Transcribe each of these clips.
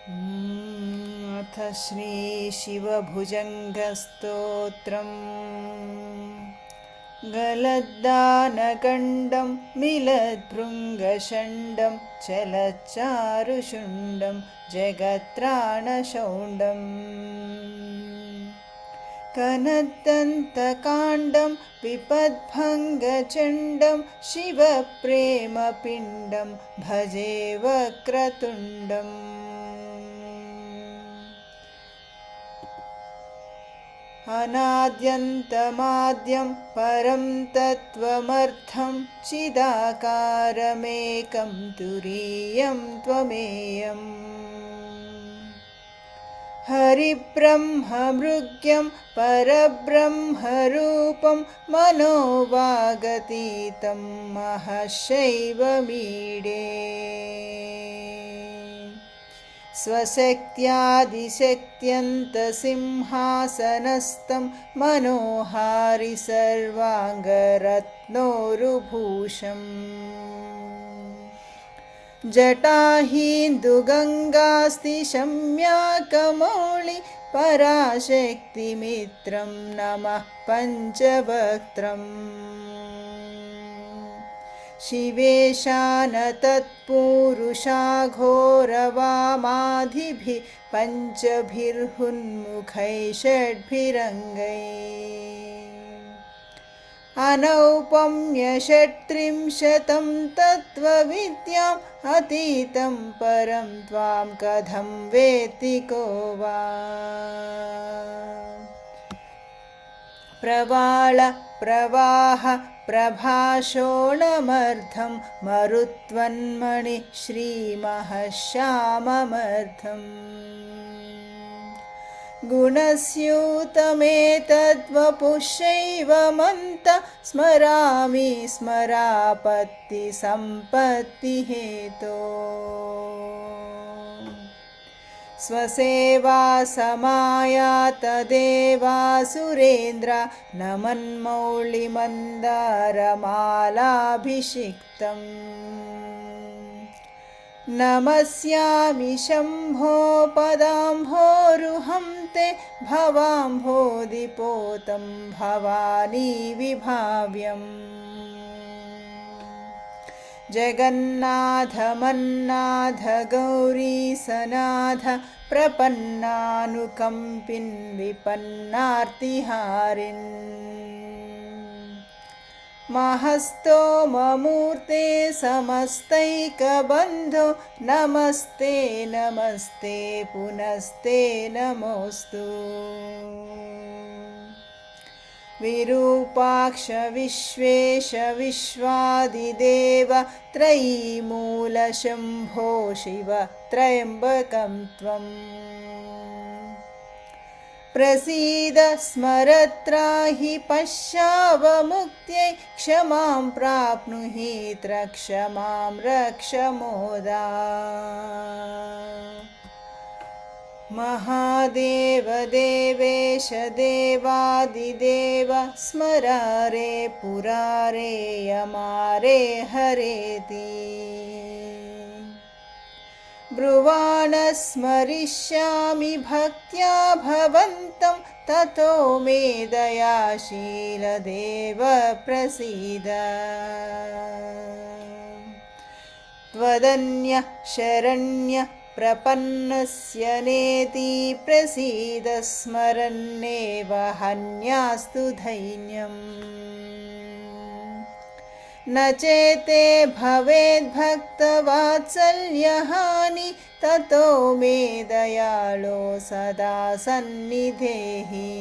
अथ श्रीशिवभुजङ्गस्तोत्रम्। गलद्दानकण्डं मिलद्भृङ्गषण्डं चलच्चारुषुण्डं जगत्त्राणशौण्डम् कनद्दन्तकाण्डं विपद्भङ्गचण्डं शिवप्रेमपिण्डं भजे वक्रतुण्डम् अनाद्यन्तमाद्यं परं तत्त्वमर्थं चिदाकारमेकं तुरीयं त्वमेयम् हरिब्रह्ममृग्यं परब्रह्मरूपं मनोवागतीतं महशैवमीडे स्वशक्त्यादिशक्त्यन्तसिंहासनस्थं मनोहारि सर्वाङ्गरत्नोरुभूषम् जटाहीन्दुगङ्गास्तिशम्याकमौळि पराशक्तिमित्रं नमः पञ्चवक्त्रम् शिवेशानतत्पुरुषाघोरवामाधिभिः पञ्चभिर्हुन्मुखैः षड्भिरङ्गैः अनौपम्यषट्त्रिंशतं तत्त्वविद्याम् अतीतं परं त्वां कथं वेत्ति को वा प्रवाळ प्रवाह प्रभाषोणमर्धं मरुत्वन्मणि श्रीमहश्याममर्धम् गुणस्यूतमेतद्वपुषैवमन्त स्मरामि स्मरापत्तिसम्पत्तिहेतो स्वसेवा समायात देवासुरेन्द्र नमन्मौळिमन्दारमालाभिषिक्तम् नमस्यामि शम्भो पदाम्भोरुहं ते भवाम्भोधिपोतं भवानी विभाव्यम् जगन्नाथ मन्नाथ गौरीसनाथ प्रपन्नानुकम्पिन् विपन्नार्तिहारिन् महस्तोममूर्ते समस्तैकबन्धो नमस्ते नमस्ते पुनस्ते नमोऽस्तु विरूपाक्ष विश्वेश विश्वादिदेव त्रयीमूलशम्भो शिव त्र्यम्बकं त्वम् प्रसीद स्मरत्राहि पश्यावमुक्त्यै क्षमां प्राप्नुहि रक्ष मां रक्ष मोदात् महादेव देवेश देवादिदेव स्मरारे पुरारे यमारे हरेति ब्रुवाण स्मरिष्यामि भक्त्या भवन्तं ततो मे दयाशीलदेव प्रसीद त्वदन्य शरण्य प्रपन्नस्य नेति प्रसीद स्मरन्नेव हन्यास्तु दैन्यम् न चेते भवेद्भक्तवात्सल्यहानि ततो मे दयाळो सदा सन्निधेहि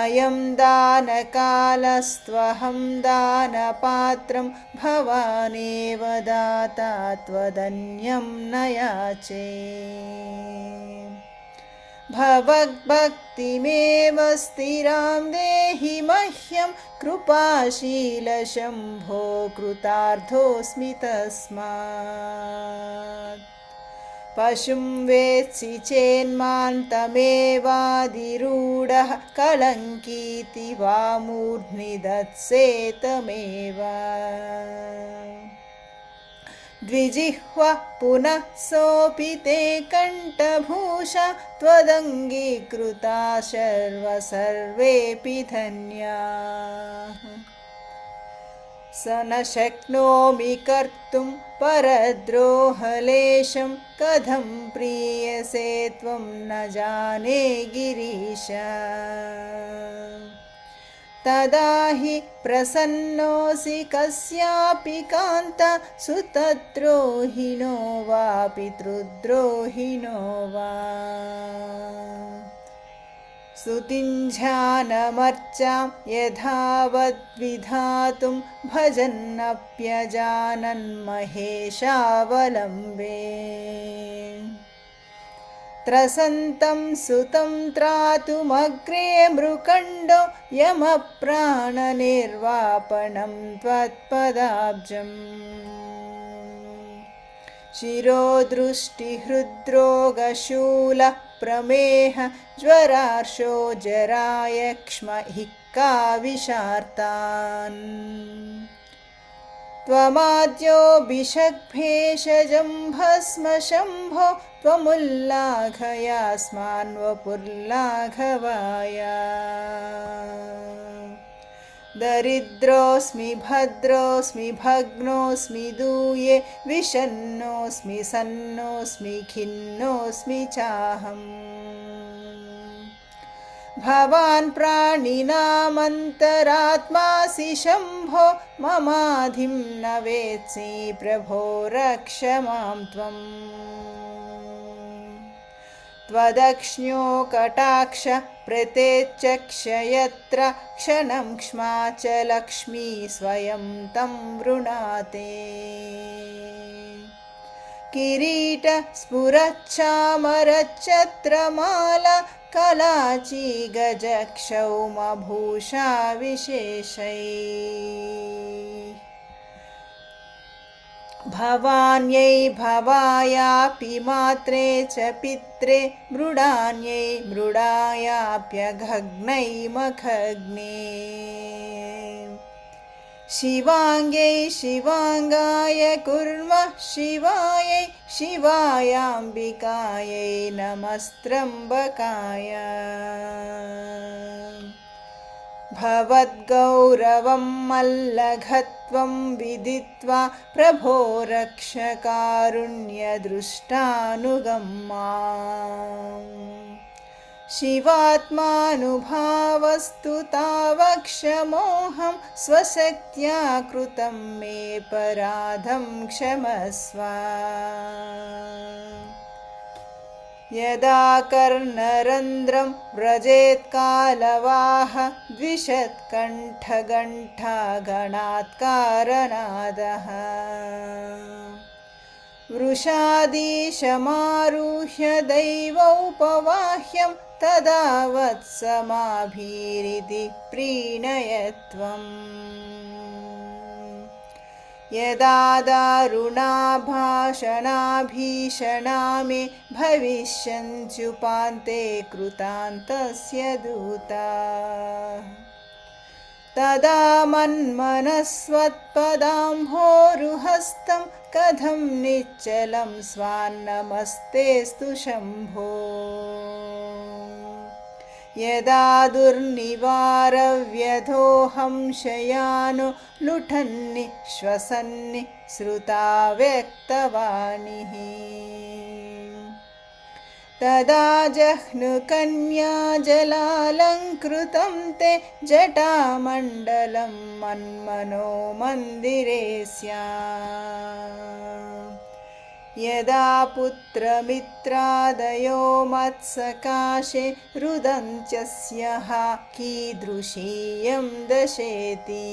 अयं दानकालस्त्वहं दानपात्रं भवानेव दाता त्वदन्यं न याचे भवद्भक्तिमेव स्थिरां देहि मह्यं कृपाशील शम्भो कृतार्थोऽस्मि तस्मात् पशुं वेत्सि चेन्मां तमेवाधिरूढः कलङ्कीति वा मूर्ध्नि दत्से तमेव द्विजिह्वा पुनः सोऽपि ते कण्ठभूषा त्वदङ्गीकृता सर्वेऽपि धन्याः स न शक्नोमि कर्तुं परद्रोहलेशं कथं प्रीयसे त्वं न जाने गिरीश तदा हि प्रसन्नोऽसि कस्यापि कान्त सुतद्रोहिणो वा पितृद्रोहिणो वा स्तुतिञ्झानमर्चां यथावद्विधातुं भजन्नप्यजानन् महेशावलम्बे त्रसन्तं सुतं त्रातुमग्रे मृकण्डो यमप्राणनिर्वापणं त्वत्पदाब्जम् शिरोदृष्टिहृद्रोगशूलः प्रमेह ज्वरार्शो जरायक्ष्महिक्का विषार्तान् त्वमाद्यो भिषग्भेषजं भस्म शम्भो त्वमुल्लाघयास्मान् वपुर्लाघवाय दरिद्रोऽस्मि भद्रोऽस्मि भग्नोऽस्मि दूये विषन्नोऽस्मि सन्नोऽस्मि खिन्नोऽस्मि चाहम् भवान् प्राणिनामन्तरात्मासि शम्भो ममाधिं न वेत्सि प्रभो रक्ष मां त्वम् त्वदक्ष्ण्यो कटाक्ष प्रतेच्चक्ष क्षणं क्ष्मा च लक्ष्मी स्वयं तं वृणाते किरीट स्फुरच्छामरच्छत्रमाला कलाची गजक्षौमभूषा विशेषैः भवान्यै भवायापि मात्रे च पित्रे मृडान्यै मृडायाप्यघग्नै मखग्ने शिवाङ्ग्यै शिवाङ्गाय कुर्मः शिवायै शिवायाम्बिकायै नमस्त्रम्बकाय भवद्गौरवं मल्लघत्वं विदित्वा प्रभो रक्ष कारुण्यदृष्टानुगं माम् शिवात्मानुभावस्तु तावक्षमोऽहं स्वशक्त्या कृतं मे पराधं क्षमस्व यदा कर्णरन्ध्रं व्रजेत्कालवाह द्विषत्कण्ठघण्टागणात्कारनादः वृषादीशमारुह्य दैवौपवाह्यं तदा वत्समाभीरिति प्रीणयत्वम् यदा दारुणाभाषणाभीषणा मे भविष्यन्त्युपान्ते कृतान्तस्य दूता तदा मन्मनस्वत्पदाम्भोरुहस्तं कथं निश्चलं स्वान्नमस्तेऽस्तु शम्भो यदा दुर्निवारव्यधोऽहं शयानो लुठन्नि श्वसन्नि श्रुता व्यक्तवाणिः तदा जह्नुकन्या जलालङ्कृतं ते जटामण्डलं मन्मनो मन्दिरे स्यात् यदा पुत्रमित्रादयो मत्सकाशे रुदन्त्यस्यः कीदृशीयं दशेति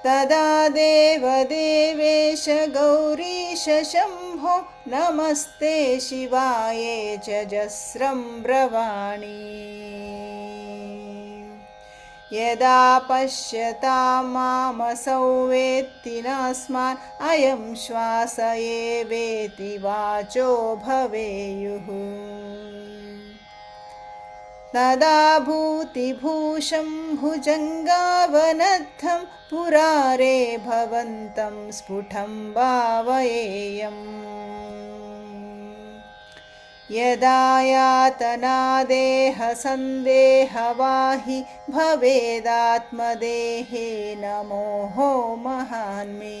तदा देवदेवेश गौरीश शम्भो नमस्ते शिवाये च जस्रं ब्रवाणि यदा पश्यतां मामसौ वेत्ति नास्मान् अयं श्वास एवेति वाचो भवेयुः तदा भूतिभूषं भुजङ्गावनद्धं पुरारे भवन्तं स्फुटं भावयेयम् यदा यातनादेहसन्देहवाहि भवेदात्मदेहेन मोहो महान्मे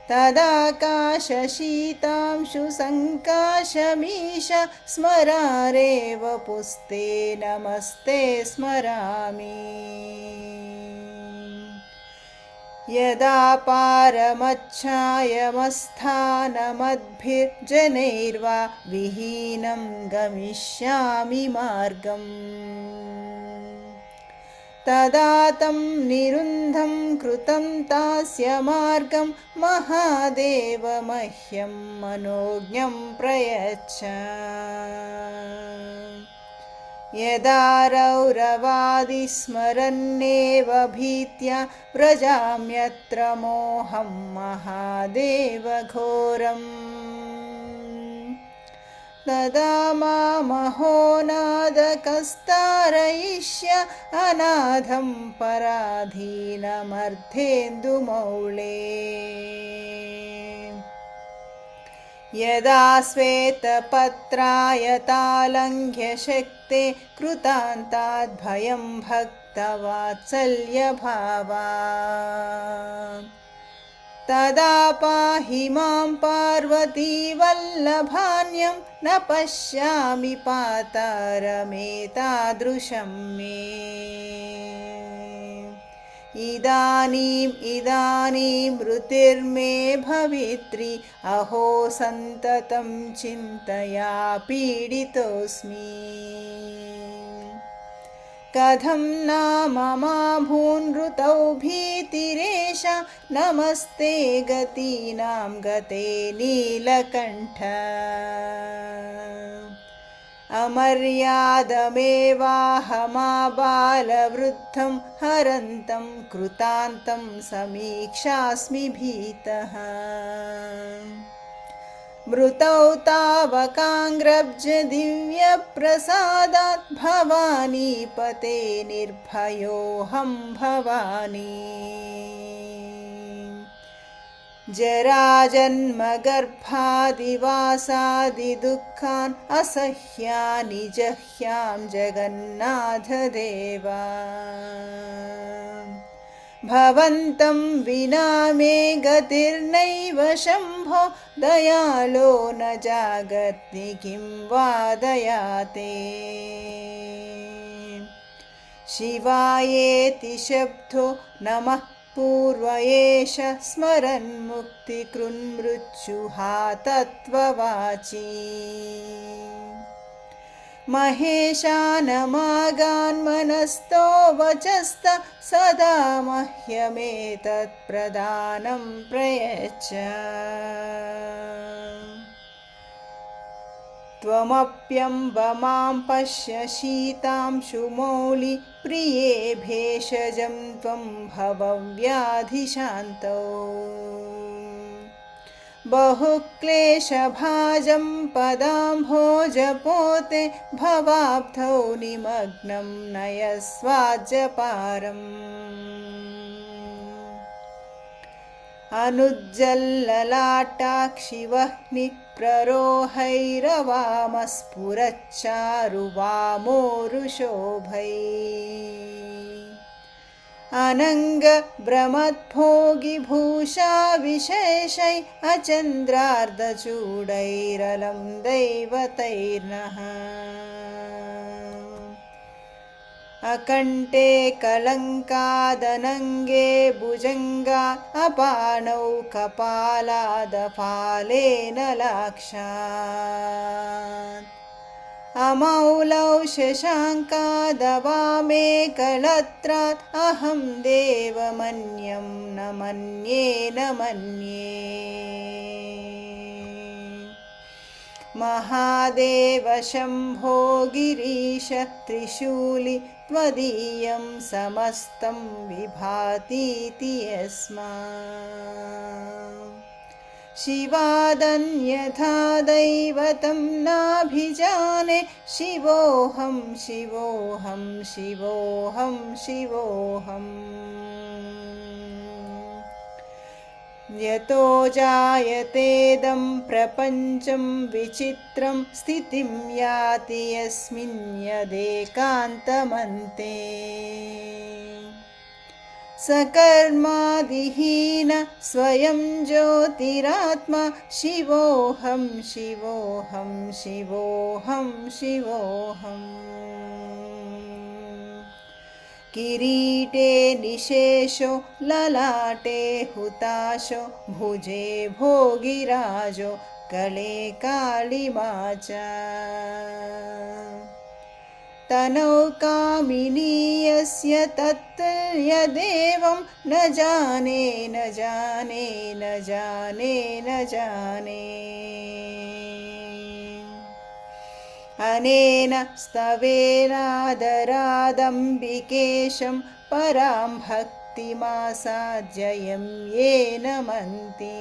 तदाकाशशीतांशुसङ्काशमीश स्मरारे वपुस्ते नमस्ते स्मरामि यदा पारमच्छायमस्थानमद्भिर्जनैर्वा विहीनं गमिष्यामि मार्गम् तदा तं निरुन्धं कृतं तास्य मार्गं महादेव मह्यं मनोज्ञं प्रयच्छ यदा रौरवादिस्मरन्नेव भीत्या व्रजाम्यत्र मोहं महादेव घोरम् तदा मामहो नादकस्तारयिष्य अनाथं पराधीनमर्धेन्दुमौळे यदा श्वेतपत्रायतालङ्घ्य शक्ते कृतान्ताद्भयं भक्तवात्सल्यभावा तदा पाहि मां पार्वती वल्लभान्यं न पश्यामि पातारमेतादृशं मे इदानीं मृतिर्मे भवित्री अहो सन्ततं चिन्तया पीडितोऽस्मि कथं नाम माभूनृतौ भीतिरेषा नमस्ते गतीनां गते नीलकण्ठ अमर्यादमेवाहमाबालवृद्धं हरन्तं कृतान्तं समीक्षास्मि भीतः मृतौ तावकाङ्ग्रब्ज दिव्यप्रसादात् भवानीपते निर्भयोऽहं भवानी जराजन्मगर्भादिवासादिदुःखान् असह्यानि जह्यां जगन्नाथदेवा भवन्तं विना मे गतिर्नैव शम्भो दयालो न जागर्ति किं वा दयाते शिवायेति शब्दो नमः पूर्व एष स्मरन्मुक्तिकृन्मृत्युहा तत्त्ववाची महेशानमागान्मनस्तो वचस्त सदा मह्यमेतत्प्रदानं प्रयच्छ त्वमप्यम्ब मां पश्य शीतांशुमौलि प्रिये भेषजं त्वं भवव्याधिशान्तौ बहुक्लेशभाजं पदाम्भोजपोते भवाब्धौ निमग्नं नयस्वाज्यपारम् अनुज्जल्ललाटाक्षि वह्निप्ररोहैरवामस्फुरच्चारुवामोरुशोभै अनङ्गभ्रमद्भोगिभूषा विशेषै अचन्द्रार्धचूडैरलं दैवतैर्नः अकण्ठे कलङ्कादनङ्गे भुजङ्गा अपानौ कपालादपालेन लाक्षात् अमौलौ शशाङ्कादवामे कलत्रात् अहं देवमन्यं न मन्ये न मन्ये महादेव शम्भो गिरीश त्रिशूलि त्वदीयं समस्तं विभातीति यस्मात् शिवादन्यथा दैवतं नाभिजाने शिवोऽहं शिवोऽहं शिवोऽहं शिवोऽहम् यतो जायतेदं प्रपञ्चं विचित्रं स्थितिं याति यस्मिन् यदेकान्तमन्ते सकर्मादिहीन स्वयं ज्योतिरात्मा शिवोऽहं शिवोऽहं शिवोऽहं शिवोऽहम् किरीटे निशेषो ललाटे हुताशो भुजे भोगिराजो गले कालिमा च तनौ कामिनी यस्य तत्तुल्यदेवं न जाने न जाने न जाने न जाने अनेन स्तवेनादरादम्बिकेशं परां भक्तिमासाद्ययं येन मन्ति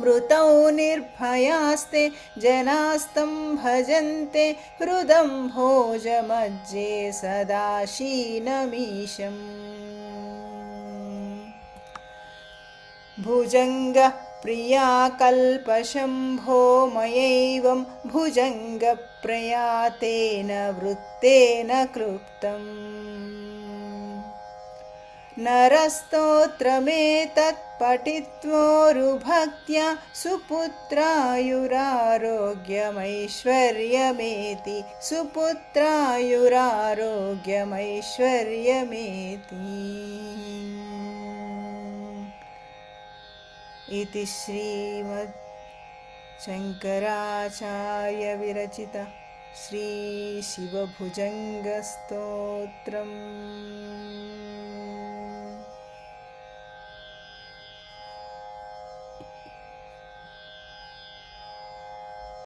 मृतौ निर्भयास्ते जनास्तं भजन्ते हृदं भोजमज्जे सदा शीलमीशम् भुजङ्गः प्रिया कल्पशम्भो मयैवं भुजङ्गप्रयातेन वृत्तेन क्लृप्तम् नरस्तोत्रमेतत् पठित्वोरुभक्त्या सुपुत्रायुरारोग्यमैश्वर्यमेति सुपुत्रायुरारोग्यमैश्वर्यमेति इति श्रीमद् शङ्कराचार्य विरचित श्री शिवभुजङ्गस्तोत्रम्।